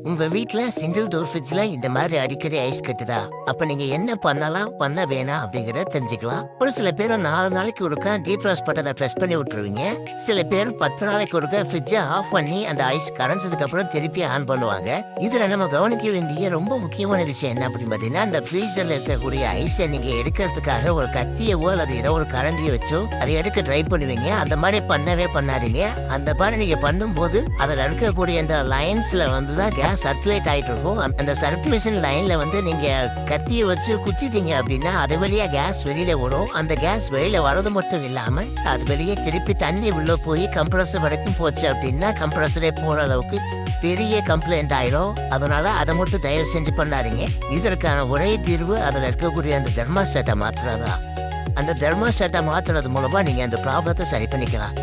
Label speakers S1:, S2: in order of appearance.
S1: உங்க வீட்ல single door ஃப்ரிட்ஜ்ல இந்த மாதிரி அடிக்கடி ஐஸ் கட்டுதா? அப்ப நீங்க என்ன பண்ணலாம், பண்ண வேணாம் அப்படிங்கறத தெரிஞ்சுக்கலாம். ஒரு சில பேர் 4 நாளைக்கு ஒருக்கா டீஃப்ராஸ்ட் பட்டனை பிரஸ் பண்ணி விட்டுருவீங்க. சில பேர் 10 நாளைக்கு ஒருக்கா ஃப்ரிட்ஜை ஆஃப் பண்ணி அந்த ஐஸ் கரைஞ்சதுக்கு அப்புறம் திருப்பி ஆன் பண்ணுவாங்க. இதுல நம்ம கவனிக்க வேண்டிய ரொம்ப முக்கியமான விஷயம் என்ன அப்படின்னு பாத்தீங்கன்னா, அந்த ஃப்ரீசர்ல இருக்கக்கூடிய ஐஸை நீங்க எடுக்கிறதுக்காக ஒரு கத்தியவோ அல்லது ஏதோ ஒரு கரண்டியை வச்சோ அதை எடுக்க ட்ரை பண்ணுவீங்க. அந்த மாதிரி பண்ணவே பண்ணாதீங்க. அந்த மாதிரி நீங்க பண்ணும்போது அதுல இருக்கக்கூடிய அந்த லைன்ஸ்ல வந்துதான் கேஸ் சர்க்குலேட் ஆயிட்டு இருக்கும். அந்த சர்க்குலேஷன் லைன்ல வந்து நீங்க கத்தியை வச்சு குத்திட்டீங்க அப்படின்னா அது வழியா கேஸ் வெளியில வரும். அந்த கேஸ் வெளியில வரது மட்டும் இல்லாம அது வெளியே திருப்பி தண்ணி உள்ள போய் கம்ப்ரஸர் வரைக்கும் போச்சு அப்படின்னா கம்ப்ரஸரே போற அளவுக்கு பெரிய கம்ப்ளைண்ட் ஆயிடும். அதனால அதை மட்டும் தயவு செஞ்சு பண்ணாதீங்க. இதற்கான ஒரே தீர்வு அதுல இருக்கக்கூடிய அந்த தெர்மாஸ்டாட்டை மாத்துறதா. அந்த தெர்மாஸ்டாட்டை மாத்துறது மூலமா நீங்க அந்த ப்ராப்ளத்தை சரி பண்ணிக்கலாம்.